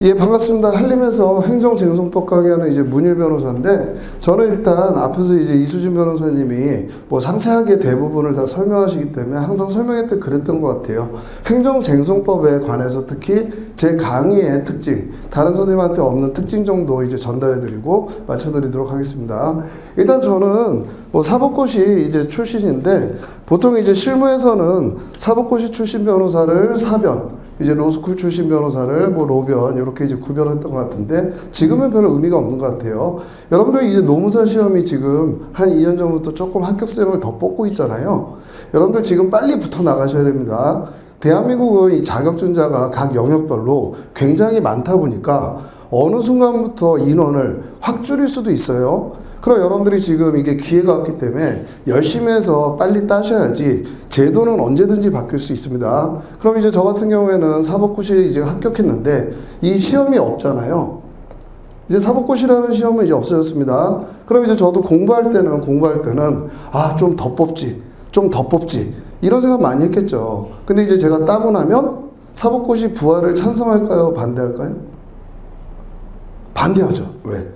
예, 반갑습니다. 한림에서 행정쟁송법 강의하는 이제 문일 변호사인데, 저는 일단 앞에서 이제 이수진 변호사님이 뭐 상세하게 대부분을 다 설명하시기 때문에 항상 설명회 때 그랬던 것 같아요. 행정쟁송법에 관해서 특히 제 강의의 특징, 다른 선생님한테 없는 특징 정도 이제 전달해드리고 맞춰드리도록 하겠습니다. 일단 저는 뭐 사법고시 이제 출신인데, 보통 이제 실무에서는 사법고시 출신 변호사를 사변, 이제 로스쿨 출신 변호사를 뭐 로변 이렇게 이제 구별했던 것 같은데, 지금은 별로 의미가 없는 것 같아요. 여러분들 이제 노무사 시험이 지금 한 2년 전부터 조금 합격생을 더 뽑고 있잖아요. 여러분들 지금 빨리 붙어 나가셔야 됩니다. 대한민국은 이 자격증자가 각 영역별로 굉장히 많다 보니까 어느 순간부터 인원을 확 줄일 수도 있어요. 그럼 여러분들이 지금 이게 기회가 왔기 때문에 열심히 해서 빨리 따셔야지 제도는 언제든지 바뀔 수 있습니다. 그럼 이제 저 같은 경우에는 사법고시에 이제 합격했는데 이 시험이 없잖아요. 이제 사법고시라는 시험은 이제 없어졌습니다. 그럼 이제 저도 공부할 때는 좀 더 뽑지, 좀 더 뽑지 이런 생각 많이 했겠죠. 근데 이제 제가 따고 나면 사법고시 부활을 찬성할까요? 반대할까요? 반대하죠. 왜?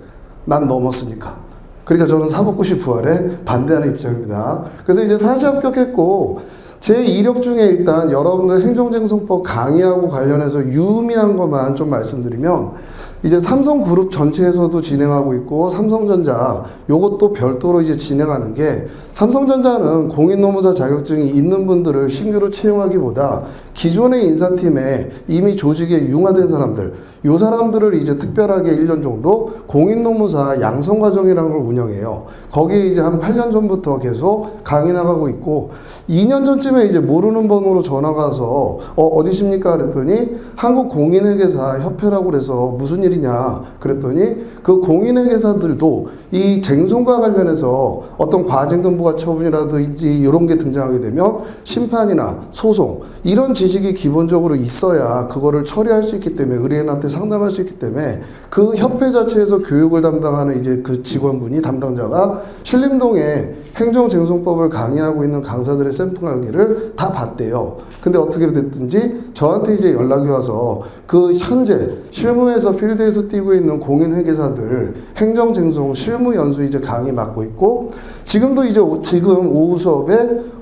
난 넘었으니까. 그러니까 저는 사법고시 부활에 반대하는 입장입니다. 그래서 이제 사시 합격했고, 제 이력 중에 일단 여러분들 행정쟁송법 강의하고 관련해서 유의미한 것만 좀 말씀드리면, 이제 삼성그룹 전체에서도 진행하고 있고, 삼성전자 요것도 별도로 이제 진행하는 게, 삼성전자는 공인노무사 자격증이 있는 분들을 신규로 채용하기보다 기존의 인사팀에 이미 조직에 융화된 사람들, 요 사람들을 이제 특별하게 1년 정도 공인노무사 양성과정이라는 걸 운영해요. 거기에 이제 한 8년 전부터 계속 강의 나가고 있고, 2년 전쯤에 이제 모르는 번호로 전화가 와서 어디십니까? 그랬더니 한국공인회계사 협회라고 그래서 무슨 일이냐 그랬더니, 그 공인회계사들도 이 쟁송과 관련해서 어떤 과징금부가 처분이라든지 이런 게 등장하게 되면 심판이나 소송 이런 지식이 기본적으로 있어야 그거를 처리할 수 있기 때문에, 의뢰인한테 상담할 수 있기 때문에 그 협회 자체에서 교육을 담당하는 이제 그 직원분이, 담당자가 신림동에 행정쟁송법을 강의하고 있는 강사들의 샘플 강의를 다 봤대요. 근데 어떻게 됐든지 저한테 이제 연락이 와서 그 현재 실무에서 필드에서 뛰고 있는 공인회계사들 행정쟁송 실무 연수 이제 강의 맡고 있고, 지금도 이제 지금 오후 수업에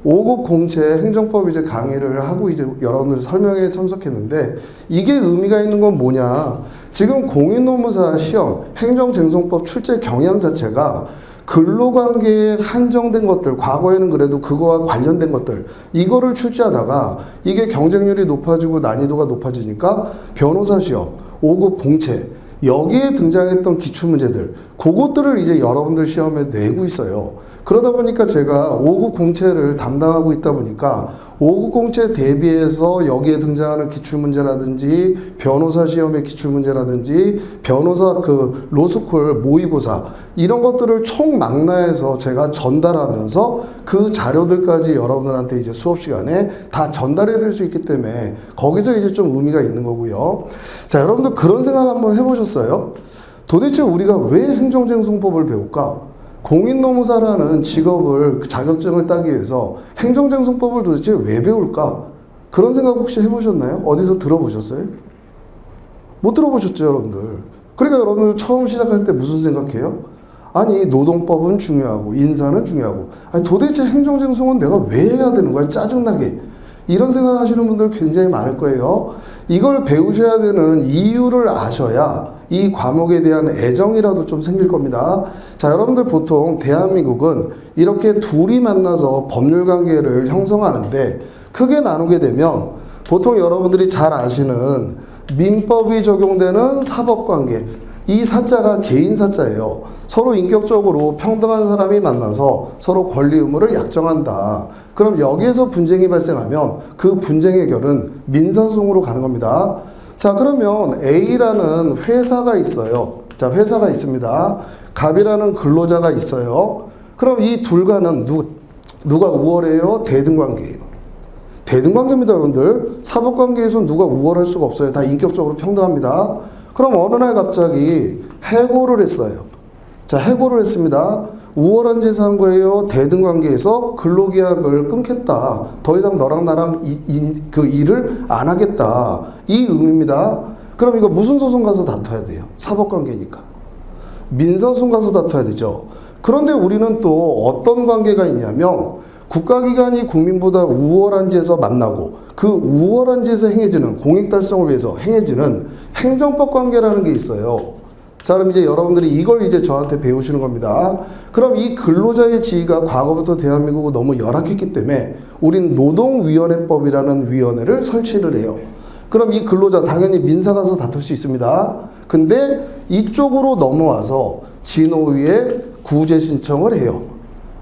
5급 공채 행정법 이제 강의를 하고 이제 여러분들 설명에 참석했는데, 이게 의미가 있는 건 뭐냐? 지금 공인노무사 시험 행정쟁송법 출제 경향 자체가 근로관계에 한정된 것들, 과거에는 그래도 그거와 관련된 것들, 이거를 출제하다가 이게 경쟁률이 높아지고 난이도가 높아지니까 변호사 시험, 5급 공채, 여기에 등장했던 기출문제들, 그것들을 이제 여러분들 시험에 내고 있어요. 그러다 보니까 제가 5급 공채를 담당하고 있다 보니까 5급 공채 대비해서 여기에 등장하는 기출문제라든지 변호사 시험의 기출문제라든지 변호사 그 로스쿨 모의고사 이런 것들을 총망라해서 제가 전달하면서 그 자료들까지 여러분들한테 이제 수업 시간에 다 전달해 드릴 수 있기 때문에 거기서 이제 좀 의미가 있는 거고요. 자, 여러분들 그런 생각 한번 해보셨어요? 도대체 우리가 왜 행정쟁송법을 배울까? 공인노무사라는 직업을, 자격증을 따기 위해서 행정쟁송법을 도대체 왜 배울까? 그런 생각 혹시 해보셨나요? 어디서 들어보셨어요? 못 들어보셨죠, 여러분들? 그러니까 여러분들 처음 시작할 때 무슨 생각해요? 아니, 노동법은 중요하고 인사는 중요하고, 아니 도대체 행정쟁송은 내가 왜 해야 되는 거야? 짜증나게. 이런 생각 하시는 분들 굉장히 많을 거예요. 이걸 배우셔야 되는 이유를 아셔야 이 과목에 대한 애정이라도 좀 생길 겁니다. 자, 여러분들 보통 대한민국은 이렇게 둘이 만나서 법률 관계를 형성하는데, 크게 나누게 되면 보통 여러분들이 잘 아시는 민법이 적용되는 사법관계, 이 사자가 개인 사자예요. 서로 인격적으로 평등한 사람이 만나서 서로 권리 의무를 약정한다. 그럼 여기에서 분쟁이 발생하면 그 분쟁 해결은 민사소송으로 가는 겁니다. 자, 그러면 A라는 회사가 있어요. 자, 회사가 있습니다. 갑이라는 근로자가 있어요. 그럼 이 둘과는 누가 우월해요? 대등관계예요. 대등관계입니다, 여러분들. 사법관계에서 누가 우월할 수가 없어요. 다 인격적으로 평등합니다. 그럼 어느 날 갑자기 해고를 했어요. 자, 해고를 했습니다. 우월한 짓을 한 거예요? 대등관계에서 근로계약을 끊겠다. 더 이상 너랑 나랑 그 일을 안 하겠다. 이 의미입니다. 그럼 이거 무슨 소송 가서 다퉈야 돼요? 사법관계니까. 민사소송 가서 다퉈야 되죠. 그런데 우리는 또 어떤 관계가 있냐면 국가기관이 국민보다 우월한 지에서 만나고 그 우월한 지에서 행해지는 공익 달성을 위해서 행해지는 행정법 관계라는 게 있어요. 자, 그럼 이제 여러분들이 이걸 이제 저한테 배우시는 겁니다. 그럼 이 근로자의 지위가 과거부터 대한민국은 너무 열악했기 때문에 우린 노동위원회법이라는 위원회를 설치를 해요. 그럼 이 근로자 당연히 민사 가서 다툴 수 있습니다. 근데 이쪽으로 넘어와서 진호위에 구제 신청을 해요.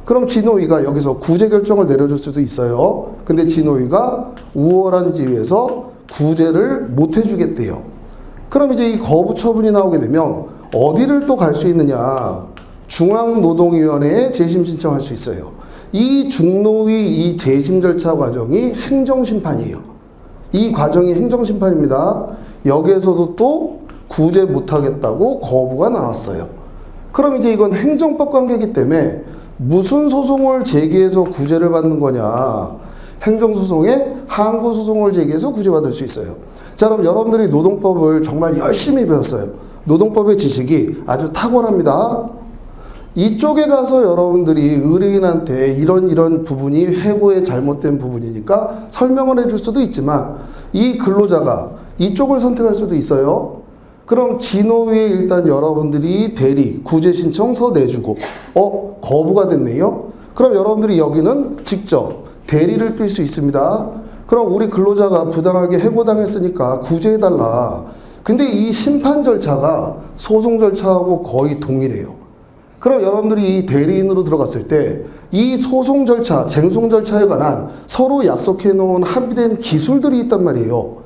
그럼 진호위가 여기서 구제 결정을 내려줄 수도 있어요. 근데 진호위가 우월한 지위에서 구제를 못 해주겠대요. 그럼 이제 이 거부 처분이 나오게 되면 어디를 또 갈 수 있느냐? 중앙노동위원회에 재심 신청할 수 있어요. 이 중노위 이 재심 절차 과정이 행정심판이에요. 이 과정이 행정심판입니다. 여기에서도 또 구제 못하겠다고 거부가 나왔어요. 그럼 이제 이건 행정법 관계이기 때문에 무슨 소송을 제기해서 구제를 받는 거냐? 행정소송에 항고소송을 제기해서 구제받을 수 있어요. 자, 그럼 여러분들이 노동법을 정말 열심히 배웠어요. 노동법의 지식이 아주 탁월합니다. 이쪽에 가서 여러분들이 의뢰인한테 이런 부분이 해고의 잘못된 부분이니까 설명을 해줄 수도 있지만 이 근로자가 이쪽을 선택할 수도 있어요. 그럼 진호위에 일단 여러분들이 대리, 구제 신청서 내주고 거부가 됐네요. 그럼 여러분들이 여기는 직접 대리를 뛸 수 있습니다. 그럼 우리 근로자가 부당하게 해고당했으니까 구제해달라. 근데 이 심판 절차가 소송 절차하고 거의 동일해요. 그럼 여러분들이 이 대리인으로 들어갔을 때 이 소송 절차, 쟁송 절차에 관한 서로 약속해 놓은 합의된 기술들이 있단 말이에요.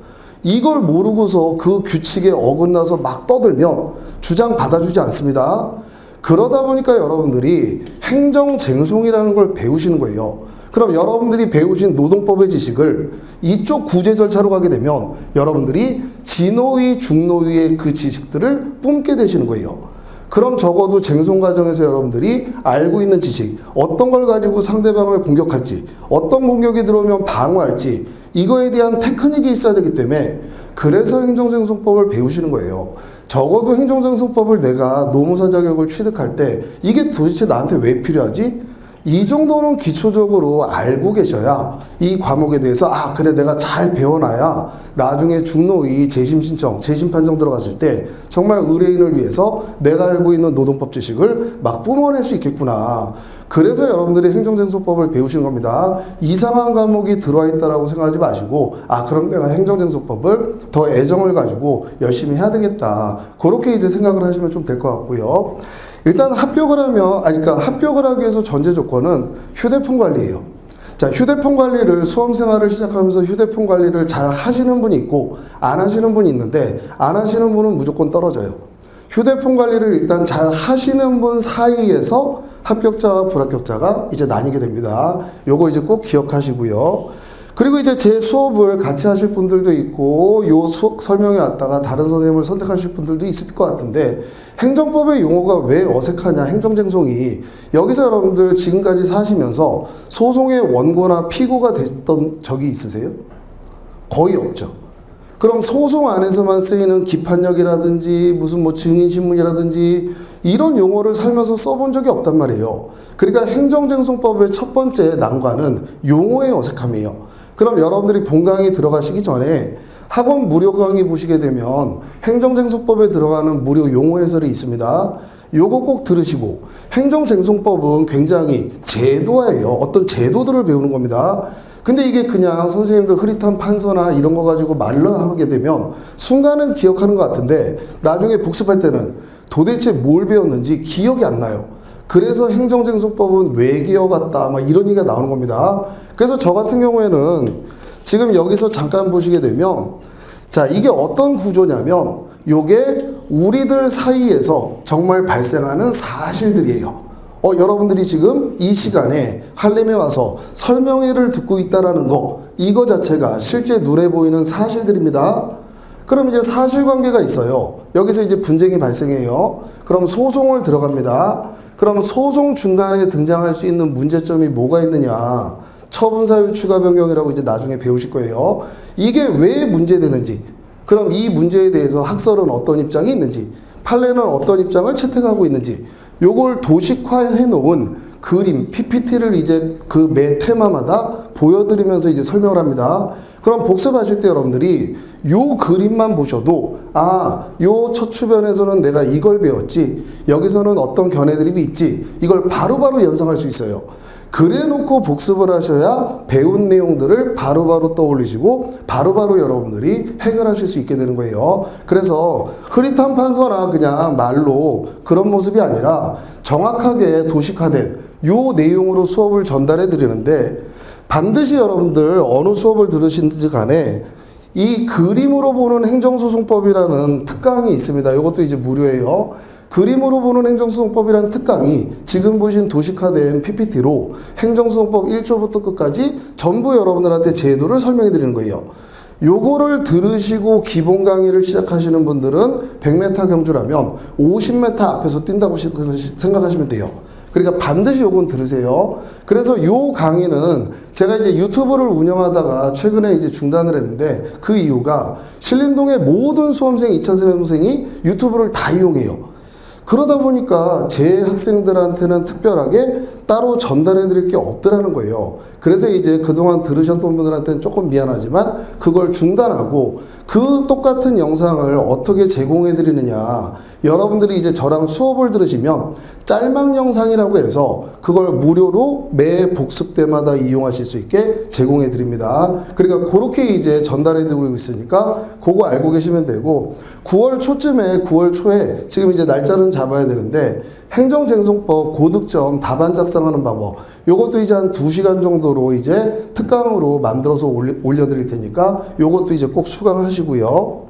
이걸 모르고서 그 규칙에 어긋나서 막 떠들면 주장 받아주지 않습니다. 그러다 보니까 여러분들이 행정쟁송이라는 걸 배우시는 거예요. 그럼 여러분들이 배우신 노동법의 지식을 이쪽 구제 절차로 가게 되면 여러분들이 진호위, 중노위의 그 지식들을 뿜게 되시는 거예요. 그럼 적어도 쟁송 과정에서 여러분들이 알고 있는 지식, 어떤 걸 가지고 상대방을 공격할지, 어떤 공격이 들어오면 방어할지, 이거에 대한 테크닉이 있어야 되기 때문에 그래서 행정쟁송법을 배우시는 거예요. 적어도 행정쟁송법을 내가 노무사 자격을 취득할 때 이게 도대체 나한테 왜 필요하지? 이 정도는 기초적으로 알고 계셔야 이 과목에 대해서 그래 내가 잘 배워놔야 나중에 중노위 재심 신청, 재심 판정 들어갔을 때 정말 의뢰인을 위해서 내가 알고 있는 노동법 지식을 막 뿜어낼 수 있겠구나. 그래서 여러분들이 행정쟁송법을 배우시는 겁니다. 이상한 과목이 들어와 있다라고 생각하지 마시고 그럼 내가 행정쟁송법을 더 애정을 가지고 열심히 해야 되겠다. 그렇게 이제 생각을 하시면 좀 될 것 같고요. 일단 합격을 하면, 합격을 하기 위해서 전제 조건은 휴대폰 관리예요. 자, 휴대폰 관리를 수험 생활을 시작하면서 휴대폰 관리를 잘 하시는 분이 있고 안 하시는 분이 있는데 안 하시는 분은 무조건 떨어져요. 휴대폰 관리를 일단 잘 하시는 분 사이에서 합격자와 불합격자가 이제 나뉘게 됩니다. 요거 이제 꼭 기억하시고요. 그리고 이제 제 수업을 같이 하실 분들도 있고 요 수업 설명에 왔다가 다른 선생님을 선택하실 분들도 있을 것 같은데 행정법의 용어가 왜 어색하냐, 행정쟁송이. 여기서 여러분들 지금까지 사시면서 소송의 원고나 피고가 됐던 적이 있으세요? 거의 없죠. 그럼 소송 안에서만 쓰이는 기판력이라든지 무슨 증인신문이라든지 이런 용어를 살면서 써본 적이 없단 말이에요. 그러니까 행정쟁송법의 첫 번째 난관은 용어의 어색함이에요. 그럼 여러분들이 본 강의 들어가시기 전에 학원 무료 강의 보시게 되면 행정쟁송법에 들어가는 무료 용어 해설이 있습니다. 요거 꼭 들으시고, 행정쟁송법은 굉장히 제도화예요. 어떤 제도들을 배우는 겁니다. 근데 이게 그냥 선생님들 흐릿한 판서나 이런 거 가지고 말로 하게 되면 순간은 기억하는 것 같은데 나중에 복습할 때는 도대체 뭘 배웠는지 기억이 안 나요. 그래서 행정쟁송법은 왜 기어갔다 이런 얘기가 나오는 겁니다. 그래서 저 같은 경우에는 지금 여기서 잠깐 보시게 되면 자, 이게 어떤 구조냐면 요게 우리들 사이에서 정말 발생하는 사실들이에요. 여러분들이 지금 이 시간에 한림에 와서 설명회를 듣고 있다라는 거, 이거 자체가 실제 눈에 보이는 사실들입니다. 그럼 이제 사실관계가 있어요. 여기서 이제 분쟁이 발생해요. 그럼 소송을 들어갑니다. 그럼 소송 중간에 등장할 수 있는 문제점이 뭐가 있느냐? 처분사유 추가 변경이라고 이제 나중에 배우실 거예요. 이게 왜 문제되는지, 그럼 이 문제에 대해서 학설은 어떤 입장이 있는지, 판례는 어떤 입장을 채택하고 있는지, 요걸 도식화해 놓은 그림, PPT를 이제 그 매 테마마다 보여드리면서 이제 설명을 합니다. 그럼 복습하실 때 여러분들이 요 그림만 보셔도 요 첫 주변에서는 내가 이걸 배웠지, 여기서는 어떤 견해들이 있지, 이걸 바로바로 연상할 수 있어요. 그래 놓고 복습을 하셔야 배운 내용들을 바로바로 떠올리시고 바로바로 여러분들이 해결하실 수 있게 되는 거예요. 그래서 흐릿한 판서나 그냥 말로 그런 모습이 아니라 정확하게 도식화된 요 내용으로 수업을 전달해 드리는데, 반드시 여러분들 어느 수업을 들으시든지 간에 이 그림으로 보는 행정소송법이라는 특강이 있습니다. 이것도 이제 무료예요. 그림으로 보는 행정소송법이라는 특강이 지금 보신 도식화된 PPT로 행정소송법 1조부터 끝까지 전부 여러분들한테 제도를 설명해 드리는 거예요. 요거를 들으시고 기본 강의를 시작하시는 분들은 100m 경주라면 50m 앞에서 뛴다고 생각하시면 돼요. 그러니까 반드시 요건 들으세요. 그래서 요 강의는 제가 이제 유튜브를 운영하다가 최근에 이제 중단을 했는데, 그 이유가 신림동의 모든 수험생, 2차 시험생이 유튜브를 다 이용해요. 그러다 보니까 제 학생들한테는 특별하게 따로 전달해 드릴 게 없더라는 거예요. 그래서 이제 그동안 들으셨던 분들한테는 조금 미안하지만 그걸 중단하고 그 똑같은 영상을 어떻게 제공해 드리느냐, 여러분들이 이제 저랑 수업을 들으시면 짤막 영상이라고 해서 그걸 무료로 매 복습 때마다 이용하실 수 있게 제공해 드립니다. 그러니까 그렇게 이제 전달해 드리고 있으니까 그거 알고 계시면 되고, 9월 초쯤에 9월 초에 지금 이제 날짜는 잡아야 되는데, 행정쟁송법 고득점 답안 작성하는 방법, 요것도 이제 한 2시간 정도로 이제 특강으로 만들어서 올려드릴 테니까 요것도 이제 꼭 수강하시고요.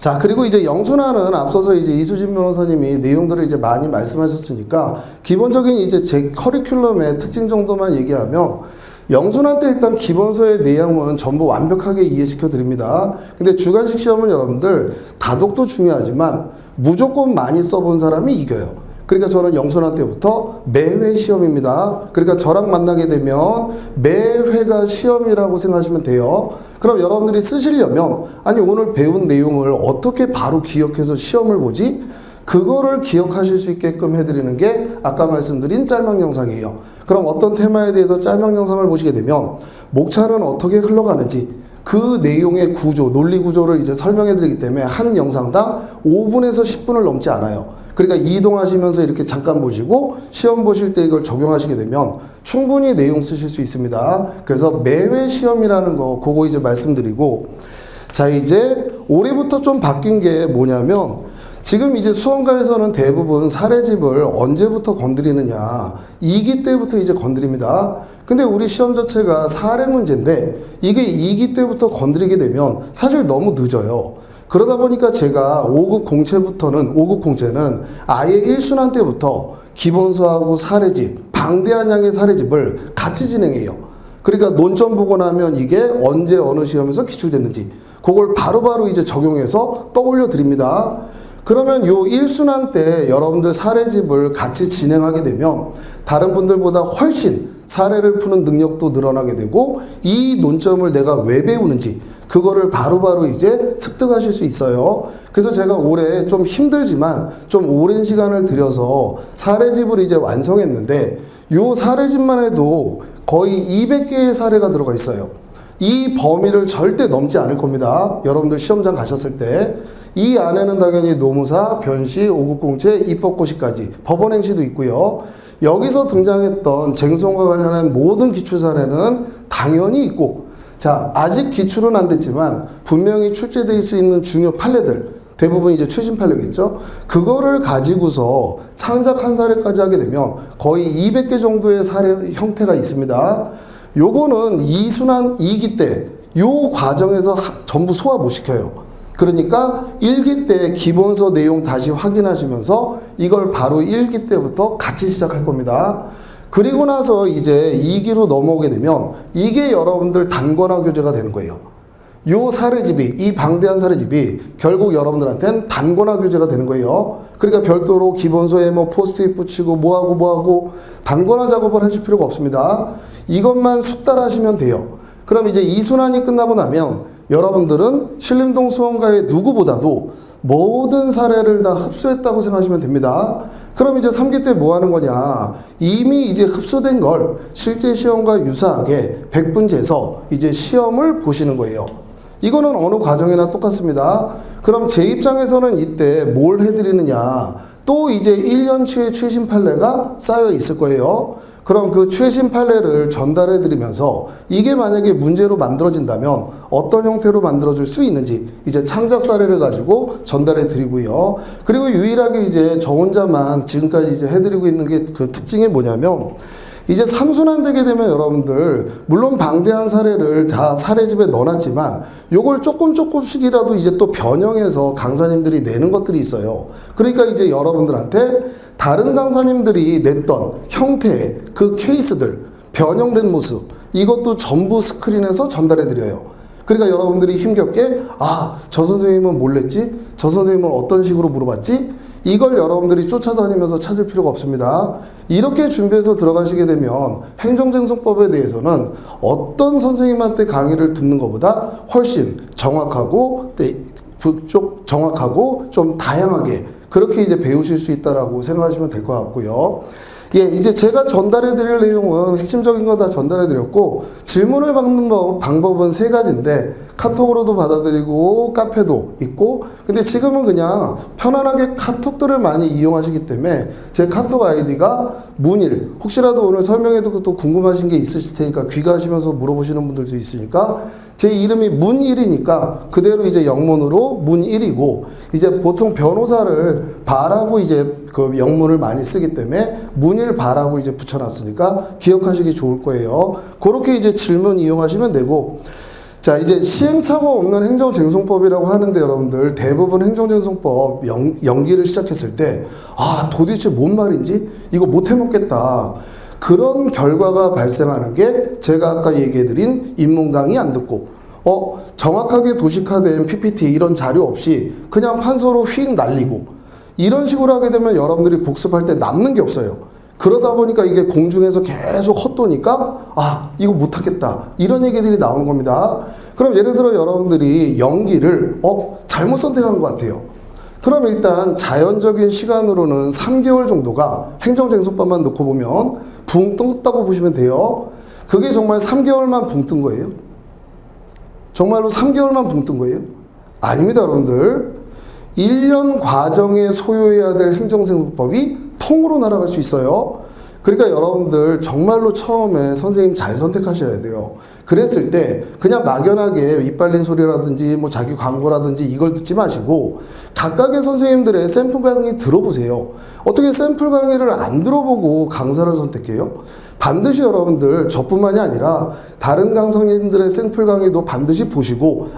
자, 그리고 이제 영순환은 앞서서 이제 이수진 변호사님이 내용들을 이제 많이 말씀하셨으니까 기본적인 이제 제 커리큘럼의 특징 정도만 얘기하면, 영순환 때 일단 기본서의 내용은 전부 완벽하게 이해시켜 드립니다. 근데 주관식 시험은 여러분들 다독도 중요하지만 무조건 많이 써본 사람이 이겨요. 그러니까 저는 영순환 때부터 매회 시험입니다. 그러니까 저랑 만나게 되면 매회가 시험이라고 생각하시면 돼요. 그럼 여러분들이 쓰시려면, 아니 오늘 배운 내용을 어떻게 바로 기억해서 시험을 보지? 그거를 기억하실 수 있게끔 해드리는 게 아까 말씀드린 짤막 영상이에요. 그럼 어떤 테마에 대해서 짤막 영상을 보시게 되면 목차는 어떻게 흘러가는지, 그 내용의 구조, 논리 구조를 이제 설명해 드리기 때문에 한 영상당 5분에서 10분을 넘지 않아요. 그러니까 이동하시면서 이렇게 잠깐 보시고 시험 보실 때 이걸 적용하시게 되면 충분히 내용 쓰실 수 있습니다. 그래서 매회 시험이라는 거, 그거 이제 말씀드리고, 자, 이제 올해부터 좀 바뀐 게 뭐냐면, 지금 이제 수험가에서는 대부분 사례집을 언제부터 건드리느냐, 2기 때부터 이제 건드립니다. 근데 우리 시험 자체가 사례 문제인데 이게 2기 때부터 건드리게 되면 사실 너무 늦어요. 그러다 보니까 제가 5급 공채는 아예 1순환 때부터 기본서하고 사례집, 방대한 양의 사례집을 같이 진행해요. 그러니까 논점 보고 나면 이게 언제 어느 시험에서 기출됐는지 그걸 바로바로 이제 적용해서 떠올려 드립니다. 그러면 요 1순환 때 여러분들 사례집을 같이 진행하게 되면 다른 분들보다 훨씬 사례를 푸는 능력도 늘어나게 되고, 이 논점을 내가 왜 배우는지 그거를 바로바로 이제 습득하실 수 있어요. 그래서 제가 올해 좀 힘들지만 좀 오랜 시간을 들여서 사례집을 이제 완성했는데, 요 사례집만 해도 거의 200개의 사례가 들어가 있어요. 이 범위를 절대 넘지 않을 겁니다. 여러분들 시험장 가셨을 때. 이 안에는 당연히 노무사, 변시, 5급 공채, 입법고시까지 법원행시도 있고요. 여기서 등장했던 쟁송과 관련한 모든 기출 사례는 당연히 있고, 자, 아직 기출은 안 됐지만 분명히 출제될 수 있는 중요 판례들, 대부분 이제 최신 판례겠죠. 그거를 가지고서 창작 한 사례까지 하게 되면 거의 200개 정도의 사례 형태가 있습니다. 요거는 2순환 2기 때 요 과정에서 전부 소화 못 시켜요. 그러니까 1기 때 기본서 내용 다시 확인하시면서 이걸 바로 1기 때부터 같이 시작할 겁니다. 그리고 나서 이제 2기로 넘어오게 되면 이게 여러분들 단권화 교재가 되는 거예요. 요 사례집이, 이 방대한 사례집이 결국 여러분들한테는 단권화 교재가 되는 거예요. 그러니까 별도로 기본서에 뭐 포스트잇 붙이고 뭐하고 단권화 작업을 하실 필요가 없습니다. 이것만 숙달하시면 돼요. 그럼 이제 2순환이 끝나고 나면 여러분들은 신림동 수험가의 누구보다도 모든 사례를 다 흡수했다고 생각하시면 됩니다. 그럼 이제 3기 때 뭐 하는 거냐? 이미 이제 흡수된 걸 실제 시험과 유사하게 백분제서 이제 시험을 보시는 거예요. 이거는 어느 과정이나 똑같습니다. 그럼 제 입장에서는 이때 뭘 해드리느냐? 또 이제 1년치의 최신 판례가 쌓여 있을 거예요. 그럼 그 최신 판례를 전달해 드리면서 이게 만약에 문제로 만들어진다면 어떤 형태로 만들어질 수 있는지 이제 창작 사례를 가지고 전달해 드리고요. 그리고 유일하게 이제 저 혼자만 지금까지 이제 해드리고 있는 게 그 특징이 뭐냐면 이제 삼순환 되게 되면 여러분들 물론 방대한 사례를 다 사례집에 넣어놨지만 요걸 조금씩이라도 이제 또 변형해서 강사님들이 내는 것들이 있어요. 그러니까 이제 여러분들한테 다른 강사님들이 냈던 형태의 그 케이스들 변형된 모습 이것도 전부 스크린에서 전달해 드려요. 그러니까 여러분들이 힘겹게 저 선생님은 뭘 냈지? 저 선생님은 어떤 식으로 물어봤지? 이걸 여러분들이 쫓아다니면서 찾을 필요가 없습니다. 이렇게 준비해서 들어가시게 되면 행정쟁송법에 대해서는 어떤 선생님한테 강의를 듣는 것보다 훨씬 정확하고 좀 다양하게 그렇게 이제 배우실 수 있다라고 생각하시면 될 것 같고요. 예, 이제 제가 전달해 드릴 내용은 핵심적인 거 다 전달해 드렸고 질문을 받는 방법은 3가지인데 카톡으로도 받아들이고 카페도 있고 근데 지금은 그냥 편안하게 카톡들을 많이 이용하시기 때문에 제 카톡 아이디가 문일 혹시라도 오늘 설명해도 또 궁금하신 게 있으실 테니까 귀가하시면서 물어보시는 분들도 있으니까 제 이름이 문일이니까 그대로 이제 영문으로 문일이고 이제 보통 변호사를 바라고 이제 그 영문을 많이 쓰기 때문에 문일 바라고 이제 붙여놨으니까 기억하시기 좋을 거예요. 그렇게 이제 질문 이용하시면 되고 자 이제 시행착오 없는 행정쟁송법이라고 하는데 여러분들 대부분 행정쟁송법 연기를 시작했을 때 도대체 뭔 말인지 이거 못 해먹겠다. 그런 결과가 발생하는 게 제가 아까 얘기해드린 입문 강의 안 듣고 정확하게 도식화된 PPT 이런 자료 없이 그냥 판서로 휙 날리고 이런 식으로 하게 되면 여러분들이 복습할 때 남는 게 없어요. 그러다 보니까 이게 공중에서 계속 헛도니까 이거 못하겠다 이런 얘기들이 나오는 겁니다. 그럼 예를 들어 여러분들이 연기를 잘못 선택한 것 같아요. 그럼 일단 자연적인 시간으로는 3개월 정도가 행정쟁송법만 놓고 보면 붕 떴다고 보시면 돼요. 그게 정말 3개월만 붕 뜬 거예요? 정말로 3개월만 붕 뜬 거예요? 아닙니다, 여러분들. 1년 과정에 소요해야 될 행정쟁송법이 통으로 날아갈 수 있어요. 그러니까 여러분들 정말로 처음에 선생님 잘 선택하셔야 돼요. 그랬을 때 그냥 막연하게 이빨린 소리라든지 뭐 자기 광고라든지 이걸 듣지 마시고 각각의 선생님들의 샘플 강의 들어보세요. 어떻게 샘플 강의를 안 들어보고 강사를 선택해요? 반드시 여러분들 저뿐만이 아니라 다른 강사님들의 샘플 강의도 반드시 보시고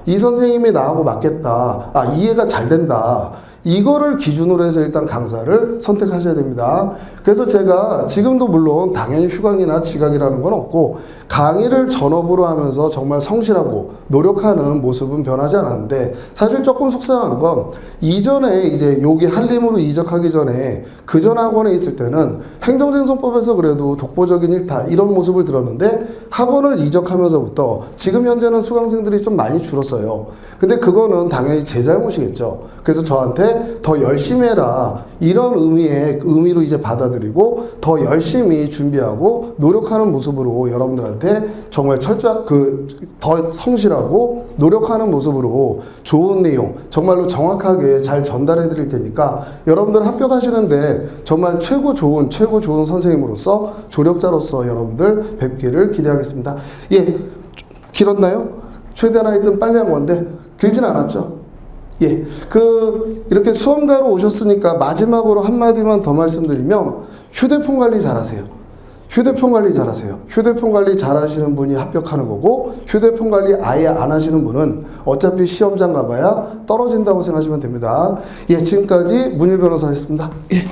이 선생님이 나하고 맞겠다. 이해가 잘 된다. 이거를 기준으로 해서 일단 강사를 선택하셔야 됩니다. 그래서 제가 지금도 물론 당연히 휴강이나 지각이라는 건 없고 강의를 전업으로 하면서 정말 성실하고 노력하는 모습은 변하지 않았는데 사실 조금 속상한 건 이전에 이제 여기 한림으로 이적하기 전에 그전 학원에 있을 때는 행정쟁송법에서 그래도 독보적인 일타 이런 모습을 들었는데 학원을 이적하면서부터 지금 현재는 수강생들이 좀 많이 줄었어요. 근데 그거는 당연히 제 잘못이겠죠. 그래서 저한테 더 열심히 해라 이런 의미로 이제 받아들이고 더 열심히 준비하고 노력하는 모습으로 여러분들한테 정말 더 성실하고 노력하는 모습으로 좋은 내용 정말로 정확하게 잘 전달해 드릴 테니까 여러분들 합격하시는데 정말 최고 좋은 선생님으로서 조력자로서 여러분들 뵙기를 기대하겠습니다. 예, 길었나요? 최대한 하여튼 빨리 한 건데 길진 않았죠. 예, 이렇게 수험가로 오셨으니까 마지막으로 한마디만 더 말씀드리면 휴대폰 관리 잘하세요. 휴대폰 관리 잘하시는 분이 합격하는 거고 휴대폰 관리 아예 안 하시는 분은 어차피 시험장 가봐야 떨어진다고 생각하시면 됩니다. 예, 지금까지 문일 변호사였습니다. 예.